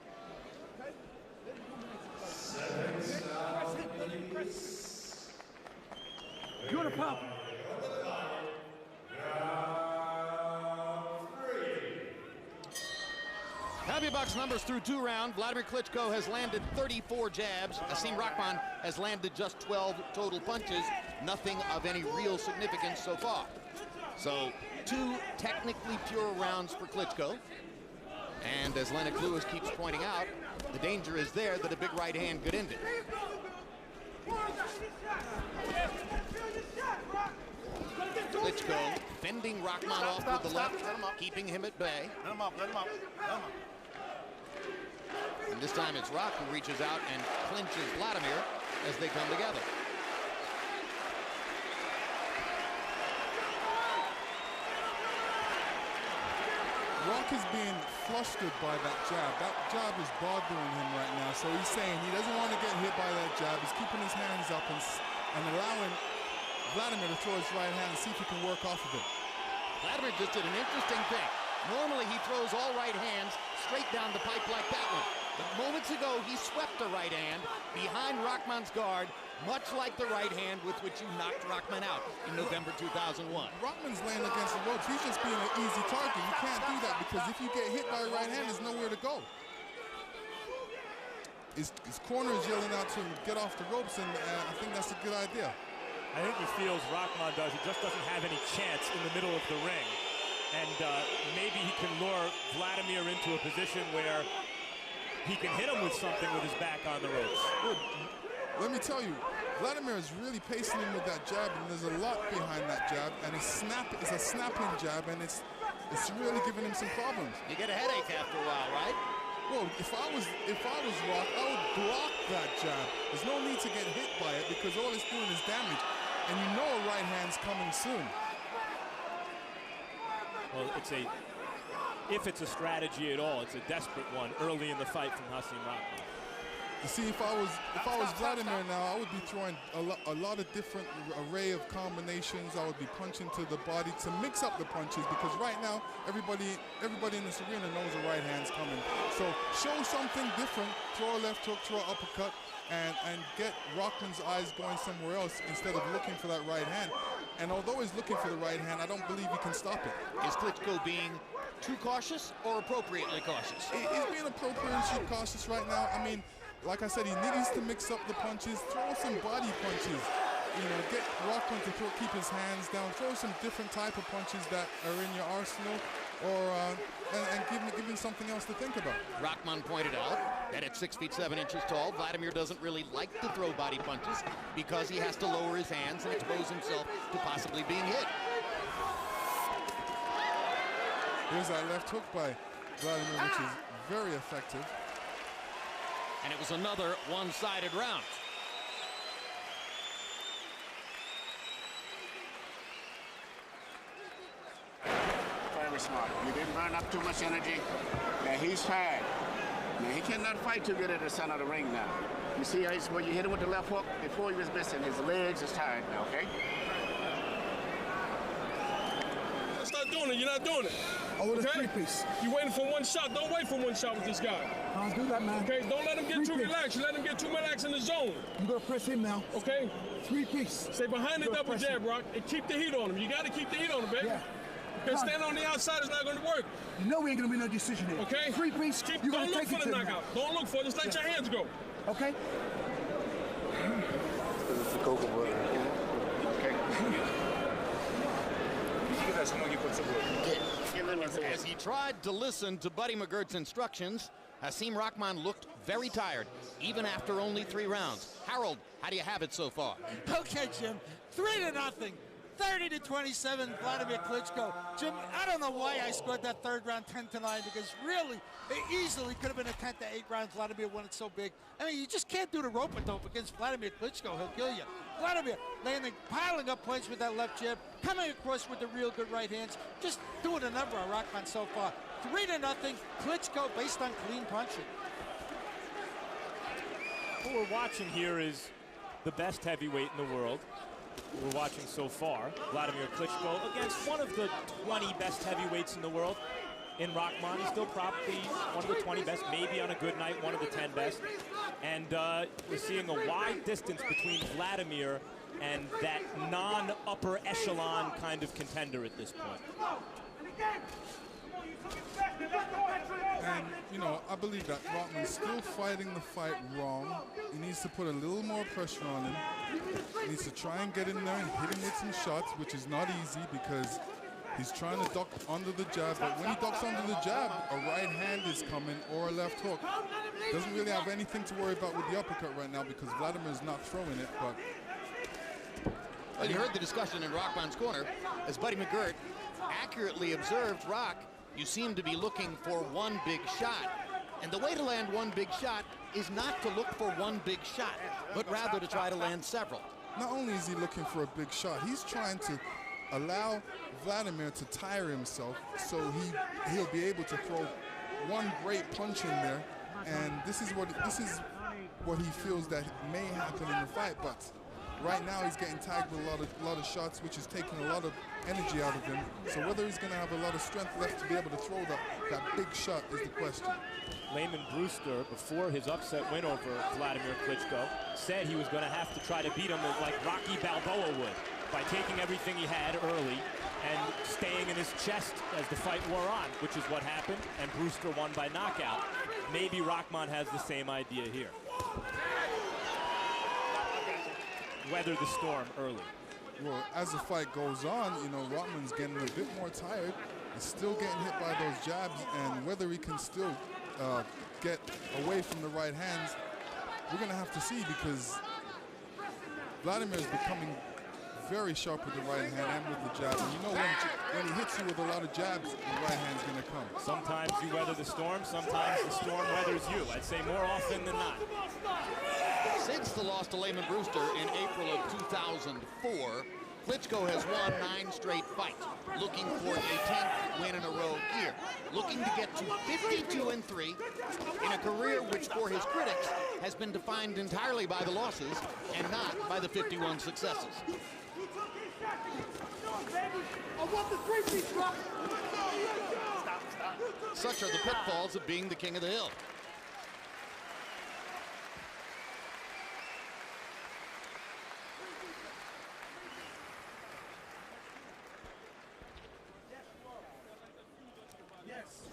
You want to pop? Heavy Bucks numbers through 2 rounds. Wladimir Klitschko has landed 34 jabs. Hasim Rahman has landed just 12 total punches. Nothing of any real significance so far. So 2 technically pure rounds for Klitschko. And as Lennox Lewis keeps pointing out, the danger is there that a big right hand could end it. Klitschko fending Rahman off with the left, keeping him at bay. Let him up, let him up, let him up. And this time it's Rock who reaches out and clinches Wladimir as they come together. Rock is being flustered by that jab. That jab is bothering him right now. So he's saying he doesn't want to get hit by that jab. He's keeping his hands up and allowing Wladimir to throw his right hand and see if he can work off of it. Wladimir just did an interesting thing. Normally he throws all right hands straight down the pipe like that one. But moments ago he swept a right hand behind Rahman's guard, much like the right hand with which you knocked Rahman out in November 2001. Rahman's laying against the ropes. He's just being an easy target. You can't do that because if you get hit by a right hand, there's nowhere to go. His corner is yelling out to him, get off the ropes, and I think that's a good idea. I think he feels Rahman does. He just doesn't have any chance in the middle of the ring. And maybe he can lure Wladimir into a position where he can hit him with something with his back on the ropes. Well, let me tell you, Wladimir is really pacing him with that jab, and there's a lot behind that jab, and it's a snapping jab, and it's really giving him some problems. You get a headache after a while, right? Well, if I was Rock, I would block that jab. There's no need to get hit by it because all it's doing is damage, and you know a right hand's coming soon. Well, if it's a strategy at all, it's a desperate one early in the fight from Hasim Rahman. You see, if I was Wladimir now, I would be throwing a lot of different array of combinations. I would be punching to the body to mix up the punches because right now everybody in this arena knows a right hand's coming. So show something different. Throw a left hook, throw an uppercut, and get Rahman's eyes going somewhere else instead of looking for that right hand. And although he's looking for the right hand, I don't believe he can stop it. Is Klitschko being too cautious or appropriately cautious? He's being appropriately cautious right now. I mean, like I said, he needs to mix up the punches, throw some body punches. You know, get Rahman to keep his hands down, throw some different type of punches that are in your arsenal, or and give him something else to think about. Rahman pointed out that at 6 feet 7 inches tall, Wladimir doesn't really like to throw body punches because he has to lower his hands and expose himself to possibly being hit. Here's that left hook by Wladimir, which is very effective. And it was another one-sided round. smart. You didn't burn up too much energy. Now he's tired. Now he cannot fight too good at the center of the ring now. You see how when you hit him with the left hook, before he was missing, his legs is tired now, okay? Start doing it, you're not doing it. Oh, it's a three-piece. You're waiting for one shot. Don't wait for one shot with this guy. I'll do that, man. Okay, don't let him get too relaxed. You let him get too relaxed in the zone. I'm gonna press him now. Okay? Three-piece. Stay behind the double jab, Rock, and keep the heat on him. You gotta keep the heat on him, baby. Yeah. Because standing on the outside is not gonna work. You know we ain't gonna be no decision here. Okay? Three-piece, you don't gotta look take it for the to knockout. Don't look for it. Just let your hands go. Okay? It's the cocoa butter. Okay. As he tried to listen to Buddy McGirt's instructions, Hasim Rahman looked very tired, even after only 3 rounds. Harold, how do you have it so far? Okay, Jim, 3-0. 30-27, Wladimir Klitschko. Jim, I don't know why I scored that 3rd round 10-9, because really, it easily could have been a 10-8 round. Wladimir won it so big. I mean, you just can't do the rope-a-dope against Wladimir Klitschko. He'll kill you. Wladimir landing, piling up points with that left jab, coming across with the real good right hands, just doing a number on Rahman so far. 3-0, Klitschko based on clean punching. What we're watching here is the best heavyweight in the world we're watching so far, Wladimir Klitschko, against one of the 20 best heavyweights in the world. In Rahman, he's still probably one of the 20 best, maybe on a good night, one of the 10 best. And we're seeing a wide distance between Wladimir and that non-upper echelon kind of contender at this point. And, you know, I believe that Rahman's still fighting the fight wrong. He needs to put a little more pressure on him. He needs to try and get in there and hit him with some shots, which is not easy because he's trying to duck under the jab. But when he ducks under the jab, a right hand is coming or a left hook. Doesn't really have anything to worry about with the uppercut right now because Vladimir's not throwing it. But well, you heard the discussion in Rahman's corner as Buddy McGirt accurately observed, Rock, you seem to be looking for one big shot. And the way to land one big shot is not to look for one big shot, but rather to try to land several. Not only is he looking for a big shot, he's trying to allow Wladimir to tire himself so he'll be able to throw one great punch in there. And this is what he feels that may happen in the fight. But right now he's getting tagged with a lot of shots, which is taking a lot of energy out of him. So whether he's going to have a lot of strength left to be able to throw that big shot is the question. Layman Brewster, before his upset win over Wladimir Klitschko, said he was going to have to try to beat him like Rocky Balboa would by taking everything he had early and staying in his chest as the fight wore on, which is what happened, and Brewster won by knockout. Maybe Rahman has the same idea here. Weather the storm early. Well, as the fight goes on, you know, Rahman's getting a bit more tired. He's still getting hit by those jabs, and whether he can still get away from the right hands, we're going to have to see because Wladimir is becoming very sharp with the right hand and with the jab. And you know when he hits you with a lot of jabs, the right hand's going to come. Sometimes you weather the storm, sometimes the storm weathers you. I'd say more often than not. Since the loss to Layman Brewster in April of 2004, Klitschko has won 9 straight fights, looking for a 10th win in a row here, looking to get to 52-3 in a career which, for his critics, has been defined entirely by the losses and not by the 51 successes. Such are the pitfalls of being the king of the hill.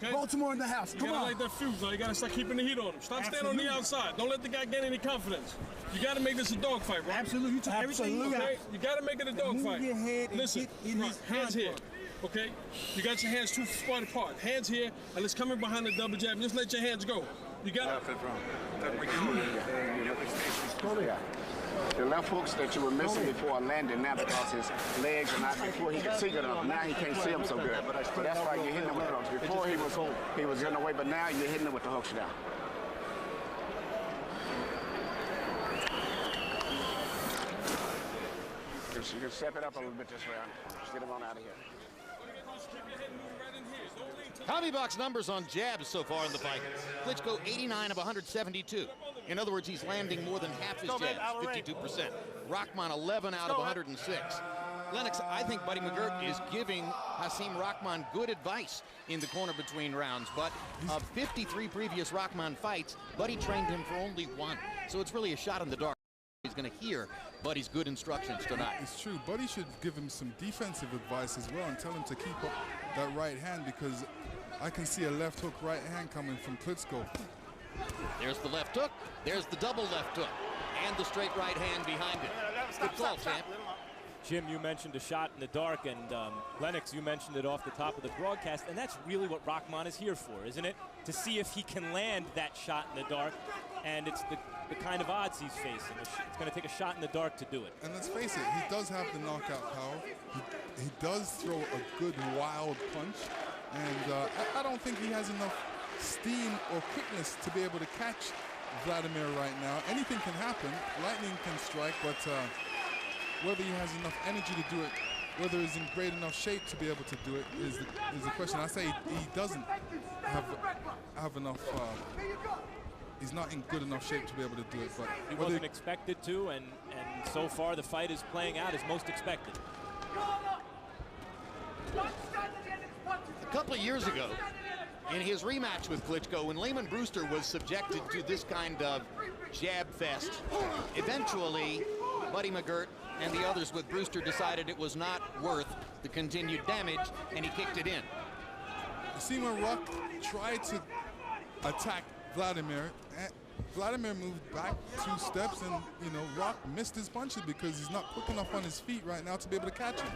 Okay. Baltimore in the house. Come on. You gotta light that fuse now. You gotta start keeping the heat on him. Stop standing on the outside. Don't let the guy gain any confidence. You gotta make this a dogfight, bro. Absolutely. You took everything you got. Okay? You gotta make it a dogfight. Move your head and listen, get in his hands here. Okay? You got your hands 2 feet apart. Hands here, and let's come in behind the double jab and just let your hands go. You got it. The left hooks that you were missing before landing now because his legs are not, before he could see good enough, now he can't see them so good. So that's why you're hitting him with the hooks. Before he was getting away, but now you're hitting him with the hooks now. You can step it up a little bit this round. Just get him on out of here. Hobby box numbers on jabs so far in the fight. Klitschko 89 of 172. In other words, he's landing more than half his jabs, 52%. Rahman 11 out of 106. Lennox, I think Buddy McGirt is giving Hasim Rahman good advice in the corner between rounds, but of 53 previous Rahman fights, Buddy trained him for only one. So it's really a shot in the dark. He's going to hear Buddy's good instructions tonight. It's true. Buddy should give him some defensive advice as well and tell him to keep up that right hand, because I can see a left hook right hand coming from Klitschko. There's the left hook. There's the double left hook. And the straight right hand behind it. Good call, champ. Jim, you mentioned a shot in the dark, and Lennox, you mentioned it off the top of the broadcast, and that's really what Rahman is here for, isn't it? To see if he can land that shot in the dark, and it's the kind of odds he's facing. It's going to take a shot in the dark to do it. And let's face it, he does have the knockout power. He does throw a good wild punch, and I don't think he has enough steam or quickness to be able to catch Wladimir right now. Anything can happen. Lightning can strike, but whether he has enough energy to do it, whether he's in great enough shape to be able to do it, is the question. I say he doesn't have enough. He's not in good enough shape to be able to do it. But he wasn't expected to, and so far the fight is playing out as most expected. A couple of years ago, in his rematch with Klitschko, when Lehman Brewster was subjected to this kind of jab fest, eventually Buddy McGirt and the others with Brewster decided it was not worth the continued damage, and he kicked it in. You see when Rock tried to attack Wladimir, Wladimir moved back 2 steps, and Rock missed his punches because he's not quick enough on his feet right now to be able to catch him.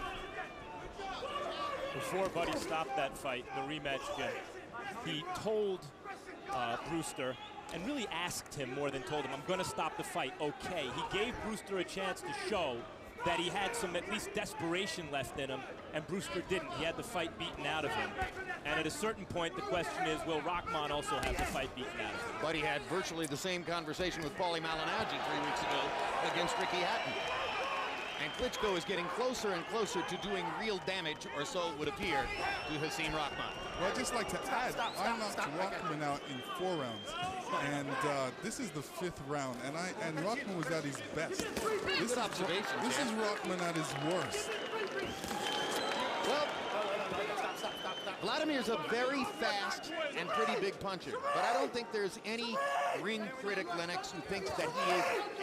Before Buddy stopped that fight, the rematch, Jim, he told Brewster, and really asked him more than told him, I'm going to stop the fight, okay. He gave Brewster a chance to show that he had some at least desperation left in him, and Brewster didn't. He had the fight beaten out of him. And at a certain point, the question is, will Rahman also have the fight beaten out of him? Buddy had virtually the same conversation with Paulie Malignaggi 3 weeks ago against Ricky Hatton. And Klitschko is getting closer and closer to doing real damage, or so it would appear, to Hasim Rahman. Well, I'd just like to add, I knocked Rahman out in 4 rounds. And this is the 5th round, and Rahman was at his best. This is Rahman at his worst. Well, Vladimir's a very fast and pretty big puncher, but I don't think there's any ring critic, Lennox, who thinks that he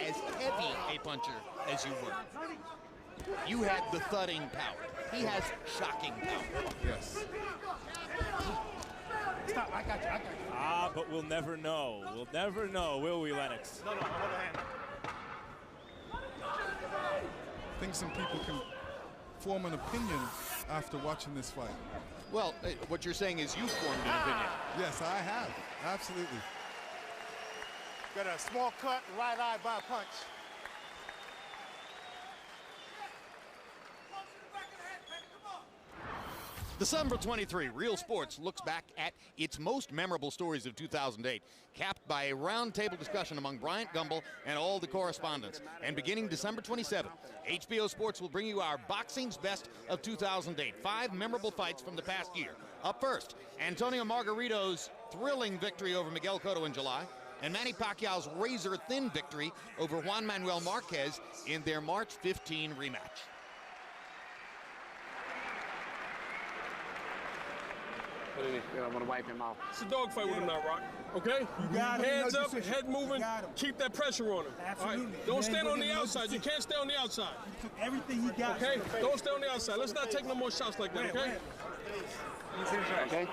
is as heavy a puncher as you were. You had the thudding power. He has shocking power. Yes. Stop, I got you. Ah, but we'll never know. We'll never know, will we, Lennox? No, I want the hand. I think some people can form an opinion after watching this fight. Well, what you're saying is you formed an opinion. Yes, I have. Absolutely. Got a small cut, right eye by a punch. December 23, Real Sports looks back at its most memorable stories of 2008, capped by a roundtable discussion among Bryant Gumbel and all the correspondents. And beginning December 27th, HBO Sports will bring you our Boxing's Best of 2008, 5 memorable fights from the past year. Up first, Antonio Margarito's thrilling victory over Miguel Cotto in July, and Manny Pacquiao's razor-thin victory over Juan Manuel Marquez in their March 15 rematch. I want to wipe him off. It's a dogfight with him now, Rock. Okay? You got him. Hands up, head moving. Keep that pressure on him. Absolutely. Right? Don't stand on the outside. You can't stay on the outside. He took everything he got. Okay? Don't stay on the outside. Let's not take no more shots like that, okay? Okay?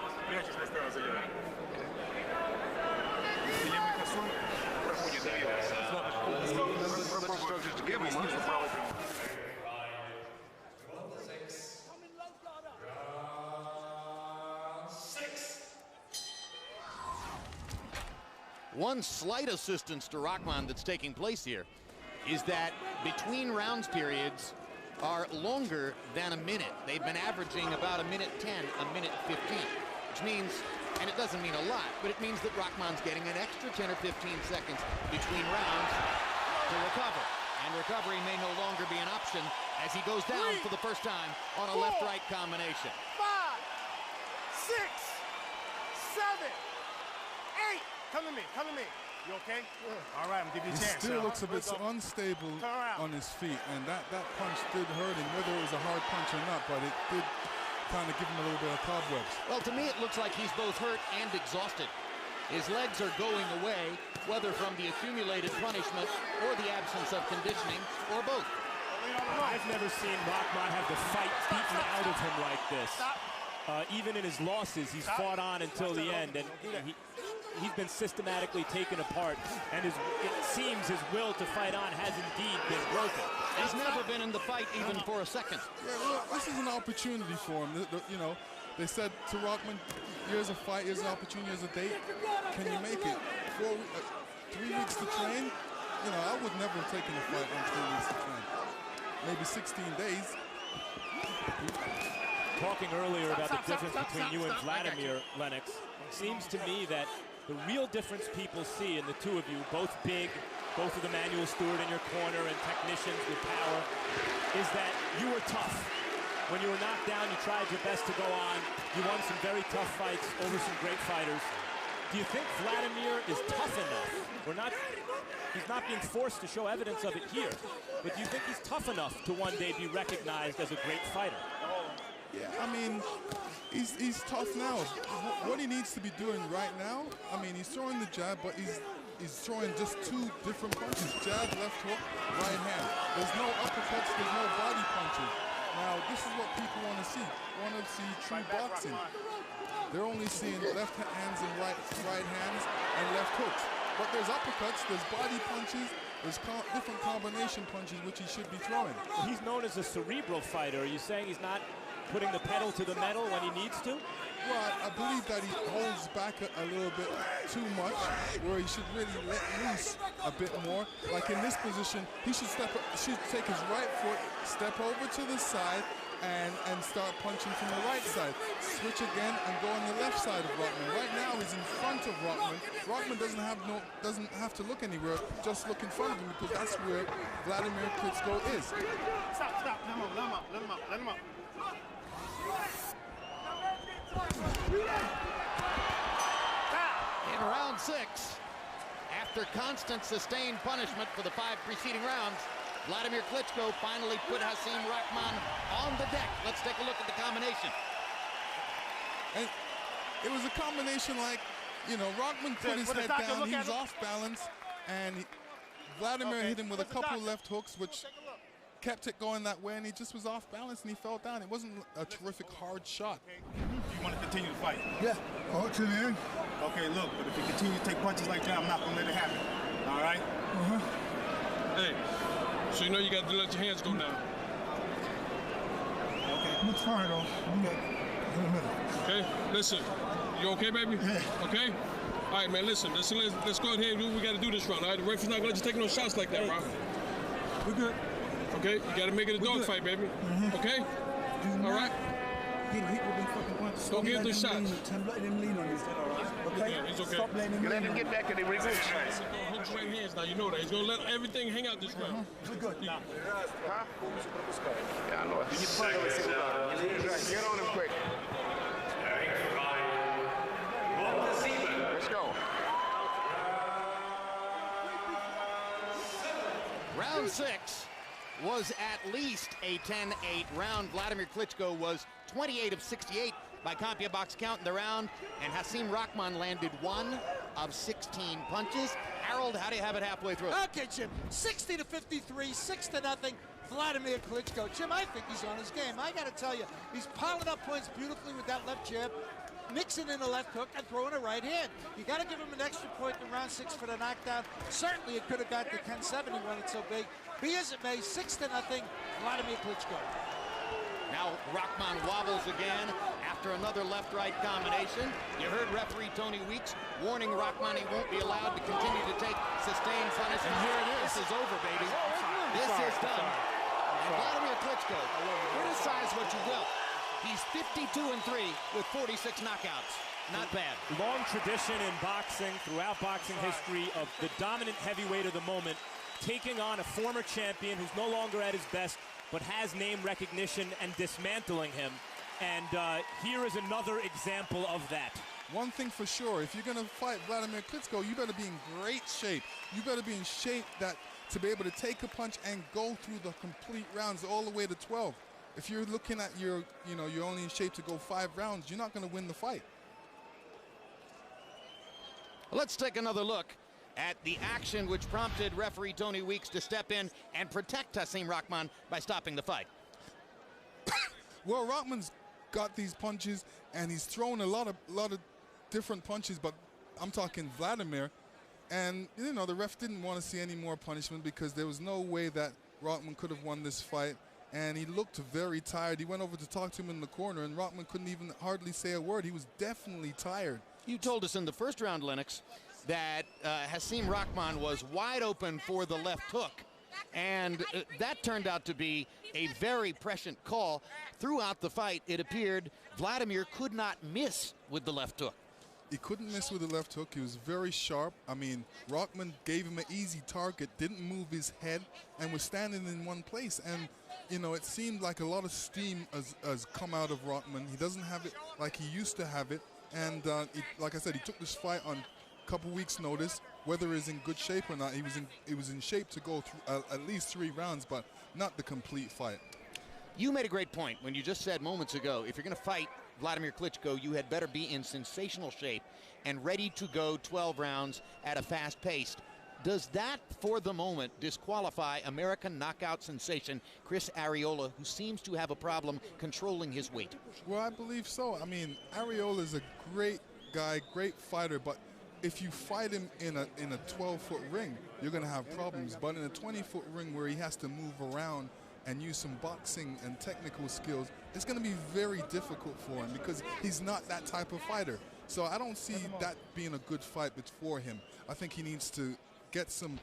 One slight assistance to Rahman that's taking place here is that between rounds periods are longer than a minute. They've been averaging about a minute 10, a minute 15, which means, and it doesn't mean a lot, but it means that Rahman's getting an extra 10 or 15 seconds between rounds to recover. And recovery may no longer be an option as he goes down for the first time on a left-right combination. 5, 6, 7, 8. Come to me, come to me. You okay? Yeah. All right, I'm giving you a chance. He still looks a bit unstable on his feet, and that punch did hurt him, whether it was a hard punch or not, but it did kind of give him a little bit of cobwebs. Well, to me, it looks like he's both hurt and exhausted. His legs are going away, whether from the accumulated punishment or the absence of conditioning, or both. I've never seen Rahman have the fight beaten out of him like this. Even in his losses, he's fought on until the end, and he's been systematically taken apart, and it seems his will to fight on has indeed been broken. He's never been in the fight even for a second. Yeah, look, this is an opportunity for him. You know, they said to Rahman, here's a fight, here's an opportunity, here's a date. Can you make it? 3 weeks to train? You know, I would never have taken a fight on 3 weeks to train. Maybe 16 days. Talking earlier about the difference between you and Wladimir, Lennox, it seems to me that the real difference people see in the two of you, both big, both with Emmanuel Stewart in your corner and technicians with power, is that you were tough. When you were knocked down, you tried your best to go on. You won some very tough fights over some great fighters. Do you think Wladimir is tough enough? He's not being forced to show evidence of it here, but do you think he's tough enough to one day be recognized as a great fighter? Yeah, I mean, he's tough now. What he needs to be doing right now, I mean, he's throwing the jab, but he's throwing just 2 different punches. Jab, left hook, right hand. There's no uppercuts, there's no body punches. Now, this is what people want to see. Want to see true boxing. They're only seeing left hands and right hands and left hooks. But there's uppercuts, there's body punches, there's different combination punches which he should be throwing. He's known as a cerebral fighter. Are you saying he's not putting the pedal to the metal when he needs to? Well, I believe that he holds back a little bit too much, where he should really let loose a bit more. Like in this position, he should take his right foot, step over to the side, and start punching from the right side. Switch again and go on the left side of Rahman. Right now he's in front of Rahman. Rahman doesn't have to look anywhere, just look in front of him, because that's where Wladimir Klitschko is. Stop, let him up. In round 6, after constant sustained punishment for the 5 preceding rounds, Wladimir Klitschko finally put Hasim Rahman on the deck. Let's take a look at the combination. And it was a combination like, you know, Rahman put his head down, he was off balance, and Wladimir hit him with a couple left hooks, which kept it going that way, and he just was off balance and he fell down. It wasn't a terrific hard shot. You want to continue to fight? Yeah, all to the end. Okay, look, but if you continue to take punches like that, I'm not going to let it happen. All right? Hey, so you know you got to let your hands go now. Okay. Looks fine, though. I'm good. In a minute. Okay, listen. You okay, baby? Yeah. Okay? All right, man, listen. Let's go ahead and do what we got to do this round, all right? The referee's not going to let you take no shots like that, bro. We're good. Okay? You got to make it a dogfight, baby. Okay? All right? Get hit with them fucking punches. Don't give the shots. Let him lean on you. Okay? Yeah, he's okay. Stop letting him lean on get back in the ring. He's going to hold your right hands now. You know that. He's going to let everything hang out this round. We're good. Yeah, I know it. Get on him quick. Let's go. Round 6 was at least a 10-8 round. Wladimir Klitschko was 28 of 68 by CompuBox box count in the round, and Hasim Rahman landed 1 of 16 punches. Harold, how do you have it halfway through? Okay, Jim, 60 to 53, 6-0. Wladimir Klitschko. Jim, I think he's on his game. I got to tell you, he's piling up points beautifully with that left jab, mixing in a left hook and throwing a right hand. You got to give him an extra point in round 6 for the knockdown. Certainly it could have got to 10-7. He wanted so big. Be as it may, 6-0, Wladimir Klitschko. Now Rahman wobbles again after another left-right combination. You heard referee Tony Weeks warning Rahman he won't be allowed to continue to take sustained punishment. And here it is. This is over, baby. This is done. And Wladimir Klitschko, criticize what you will. He's 52-3 with 46 knockouts. Not bad. Long tradition in boxing, throughout boxing history, of the dominant heavyweight of the moment taking on a former champion who's no longer at his best, but has name recognition and dismantling him. And here is another example of that. One thing for sure, if you're going to fight Wladimir Klitschko, you better be in great shape. You better be in shape that to be able to take a punch and go through the complete rounds all the way to 12. If you're looking at you're only in shape to go 5 rounds, you're not going to win the fight. Let's take another look at the action which prompted referee Tony Weeks to step in and protect Hasim Rahman by stopping the fight. Well, Rahman's got these punches, and he's thrown a lot of different punches, but I'm talking Wladimir. And, you know, the ref didn't want to see any more punishment because there was no way that Rahman could have won this fight. And he looked very tired. He went over to talk to him in the corner, and Rahman couldn't even hardly say a word. He was definitely tired. You told us in the first round, Lennox, that Hasim Rahman was wide open for the left hook. And that turned out to be a very prescient call. Throughout the fight, it appeared Wladimir could not miss with the left hook. He couldn't miss with the left hook. He was very sharp. I mean, Rahman gave him an easy target, didn't move his head, and was standing in one place. And, you know, it seemed like a lot of steam has come out of Rahman. He doesn't have it like he used to have it. And like I said, he took this fight on a couple weeks' notice. Whether he's in good shape or not, he was in shape to go through at least 3 rounds, but not the complete fight. You made a great point when you just said moments ago, if you're going to fight Wladimir Klitschko, you had better be in sensational shape and ready to go 12 rounds at a fast pace. Does that, for the moment, disqualify American knockout sensation Chris Arreola, who seems to have a problem controlling his weight? Well, I believe so. I mean, Arreola is a great guy, great fighter, but if you fight him in a 12-foot ring, you're going to have problems. But in a 20-foot ring where he has to move around and use some boxing and technical skills, it's going to be very difficult for him because he's not that type of fighter. So I don't see that being a good fight for him. I think he needs to get some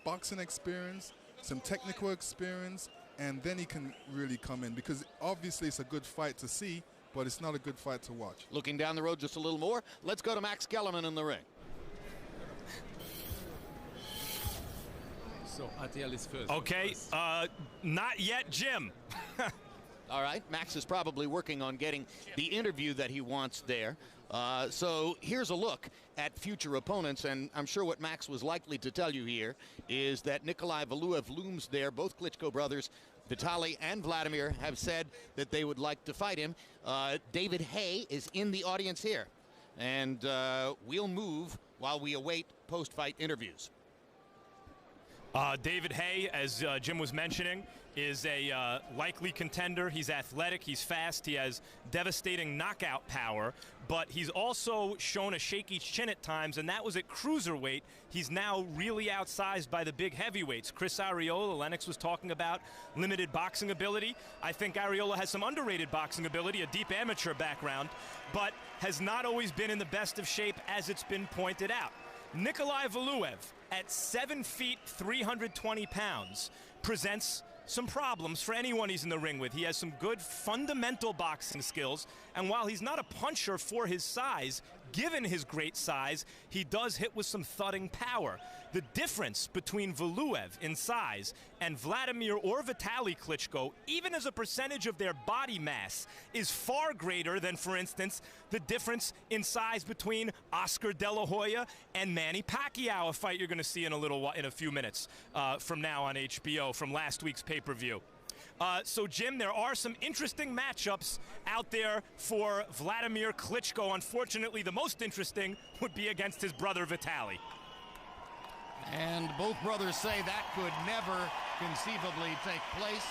boxing experience, some technical experience, and then he can really come in, because obviously it's a good fight to see, but it's not a good fight to watch. Looking down the road just a little more, let's go to Max Kellerman in the ring. So Atiel is first. Okay, not yet, Jim. All right, Max is probably working on getting the interview that he wants there. So here's a look at future opponents, and I'm sure what Max was likely to tell you here is that Nikolai Valuev looms there. Both Klitschko brothers, Vitaly and Wladimir, have said that they would like to fight him. David Hay is in the audience here, and we'll move while we await post-fight interviews. David Hay, as Jim was mentioning, is a likely contender. He's athletic, he's fast, he has devastating knockout power, but he's also shown a shaky chin at times, and that was at cruiserweight. He's now really outsized by the big heavyweights. Chris Arreola, Lennox was talking about limited boxing ability. I think Arreola has some underrated boxing ability, a deep amateur background, but has not always been in the best of shape, as it's been pointed out. Nikolai Valuev, at 7 feet, 320 pounds, presents some problems for anyone he's in the ring with. He has some good fundamental boxing skills, and while he's not a puncher for his size, given his great size, he does hit with some thudding power. The difference between Valuev in size and Wladimir or Vitaly Klitschko, even as a percentage of their body mass, is far greater than, for instance, the difference in size between Oscar De La Hoya and Manny Pacquiao, a fight you're going to see in a few minutes from now on HBO from last week's pay-per-view. So, Jim, there are some interesting matchups out there for Wladimir Klitschko. Unfortunately, the most interesting would be against his brother Vitaly. And both brothers say that could never conceivably take place.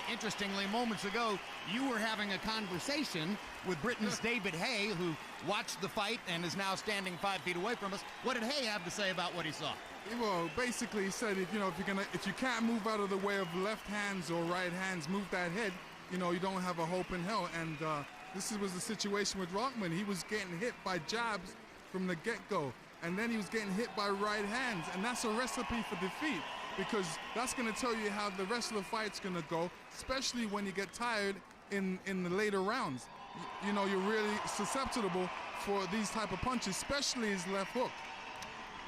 Interestingly, moments ago, you were having a conversation with Britain's David Hay, who watched the fight and is now standing 5 feet away from us. What did Hay have to say about what he saw? Well, basically he said, if you can't move out of the way of left hands or right hands, move that head, you don't have a hope in hell. And this was the situation with Rahman. He was getting hit by jabs from the get-go, and then he was getting hit by right hands, and that's a recipe for defeat, because that's going to tell you how the rest of the fight's going to go, especially when you get tired in the later rounds. You're really susceptible for these type of punches, especially his left hook.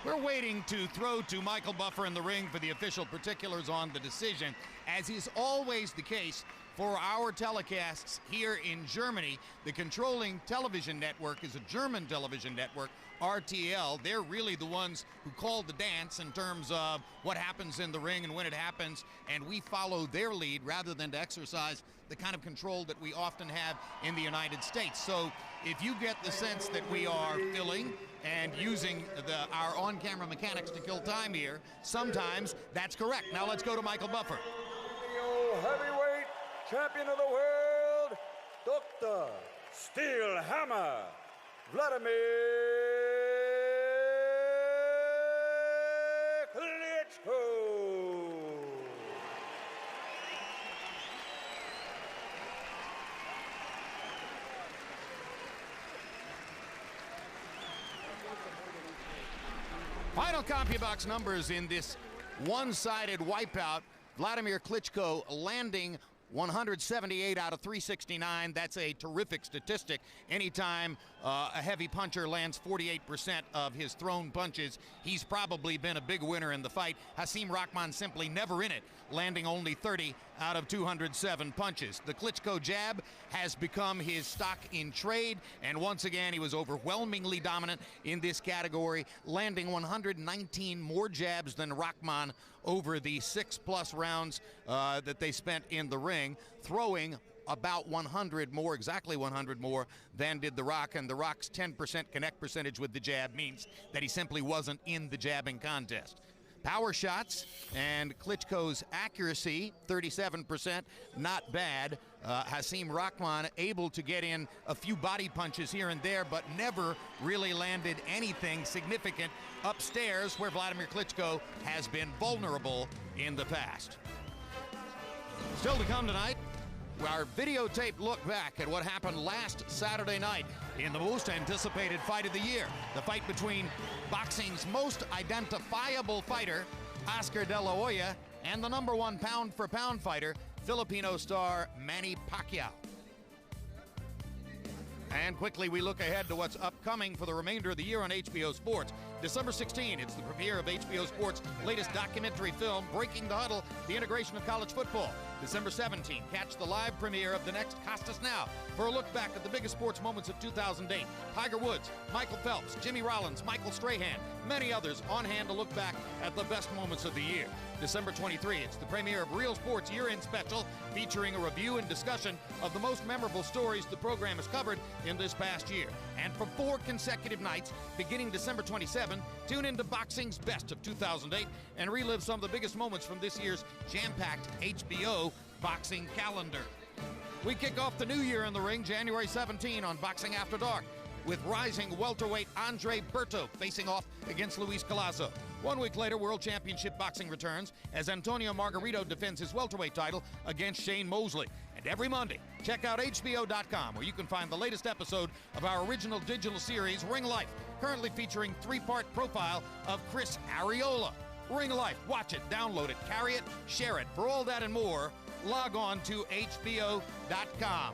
We're waiting to throw to Michael Buffer in the ring for the official particulars on the decision. as is always the case for our telecasts here in Germany. The controlling television network is a German television network, RTL. They're really the ones who call the dance in terms of what happens in the ring and when it happens, and we follow their lead rather than to exercise the kind of control that we often have in the United States. So if you get the sense that we are filling and using our on-camera mechanics to kill time here, sometimes that's correct. Now let's go to Michael Buffer. Heavyweight champion of the world, Dr. Steel Hammer, Wladimir Klitschko. Final CompuBox numbers in this one-sided wipeout. Wladimir Klitschko landing 178 out of 369. That's a terrific statistic. Anytime a heavy puncher lands 48% of his thrown punches, he's probably been a big winner in the fight. Hasim Rahman simply never in it, landing only 30 out of 207 punches. The Klitschko jab has become his stock in trade, and once again he was overwhelmingly dominant in this category, landing 119 more jabs than Rahman over the 6+ rounds that they spent in the ring, throwing about 100 more, exactly 100 more than did The Rock, and The Rock's 10% connect percentage with the jab means that he simply wasn't in the jabbing contest. Power shots and Klitschko's accuracy, 37%, not bad. Hasim Rahman able to get in a few body punches here and there, but never really landed anything significant upstairs, where Wladimir Klitschko has been vulnerable in the past. Still to come tonight, our videotaped look back at what happened last Saturday night in the most anticipated fight of the year, the fight between boxing's most identifiable fighter, Oscar De La Hoya, and the #1 pound-for-pound fighter, Filipino star Manny Pacquiao. And quickly, we look ahead to what's upcoming for the remainder of the year on HBO Sports. December 16, it's the premiere of HBO Sports' latest documentary film, Breaking the Huddle, the integration of college football. December 17, catch the live premiere of the next Costas Now for a look back at the biggest sports moments of 2008. Tiger Woods, Michael Phelps, Jimmy Rollins, Michael Strahan, many others on hand to look back at the best moments of the year. December 23, it's the premiere of Real Sports Year-End Special, featuring a review and discussion of the most memorable stories the program has covered in this past year. And for 4 consecutive nights, beginning December 27, tune into Boxing's Best of 2008 and relive some of the biggest moments from this year's jam-packed HBO boxing calendar. We kick off the new year in the ring January 17 on Boxing After Dark, with rising welterweight Andre Berto facing off against Luis Collazo. 1 week later, World Championship Boxing returns as Antonio Margarito defends his welterweight title against Shane Mosley. And every Monday, check out HBO.com, where you can find the latest episode of our original digital series, Ring Life, currently featuring 3-part profile of Chris Arreola. Ring Life, watch it, download it, carry it, share it. For all that and more, log on to HBO.com.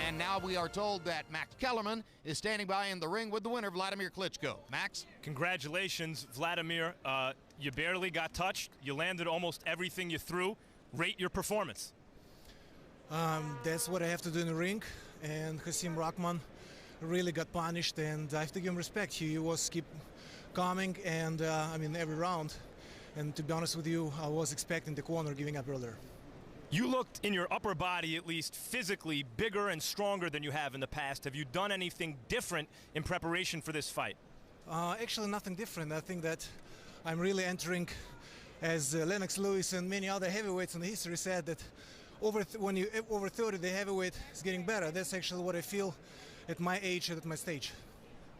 And now we are told that Max Kellerman is standing by in the ring with the winner, Wladimir Klitschko. Max? Congratulations, Wladimir. You barely got touched. You landed almost everything you threw. Rate your performance. That's what I have to do in the ring. And Hasim Rahman really got punished, and I have to give him respect. He was keep coming, and every round. And to be honest with you, I was expecting the corner giving up earlier. You looked, in your upper body at least, physically bigger and stronger than you have in the past. Have you done anything different in preparation for this fight? Actually, nothing different. I think that I'm really entering, as Lennox Lewis and many other heavyweights in history said, that when you over 30, the heavyweight is getting better. That's actually what I feel at my age and at my stage.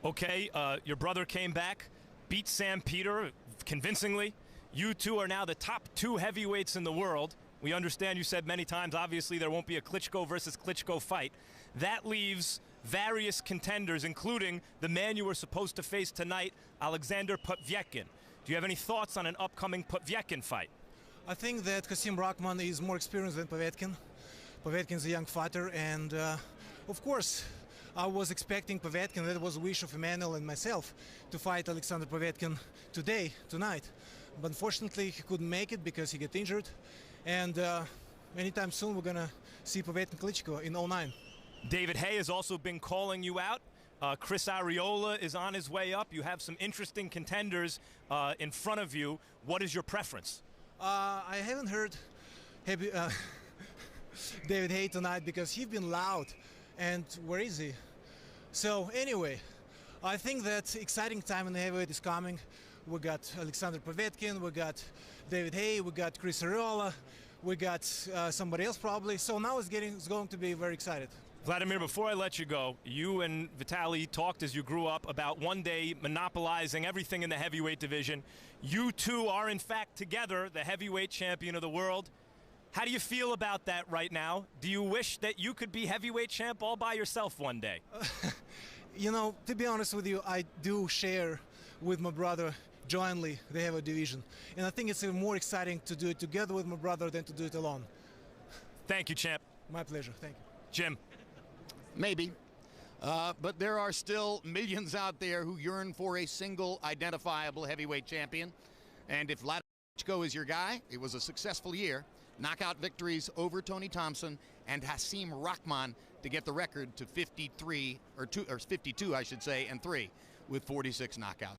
Okay, your brother came back, beat Sam Peter convincingly. You two are now the top 2 heavyweights in the world. We understand, you said many times, obviously there won't be a Klitschko versus Klitschko fight. That leaves various contenders, including the man you were supposed to face tonight, Alexander Povetkin. Do you have any thoughts on an upcoming Povetkin fight? I think that Hasim Rahman is more experienced than Povetkin. Povetkin's a young fighter, and of course, I was expecting Povetkin, that was a wish of Emmanuel and myself, to fight Alexander Povetkin tonight. but unfortunately he couldn't make it because he got injured. And anytime soon we're gonna see Povetkin Klitschko in 09. David Haye has also been calling you out. Chris Arreola is on his way up. You have some interesting contenders in front of you. What is your preference? I haven't heard David Haye tonight because he's been loud. And where is he? So anyway, I think that exciting time in the heavyweight is coming. We got Alexander Povetkin, we got David Haye, we got Chris Arreola, we got somebody else probably. So now it's going to be very excited. Wladimir, before I let you go, you and Vitaly talked as you grew up about one day monopolizing everything in the heavyweight division. You two are in fact together the heavyweight champion of the world. How do you feel about that right now? Do you wish that you could be heavyweight champ all by yourself one day? You know, to be honest with you, I do share with my brother jointly the heavyweight division. And I think it's even more exciting to do it together with my brother than to do it alone. Thank you, champ. My pleasure. Thank you. Jim. Maybe. But there are still millions out there who yearn for a single identifiable heavyweight champion. And if Wladimir Klitschko is your guy, it was a successful year. Knockout victories over Tony Thompson and Hasim Rahman to get the record to 52, I should say, and 3 with 46 knockouts.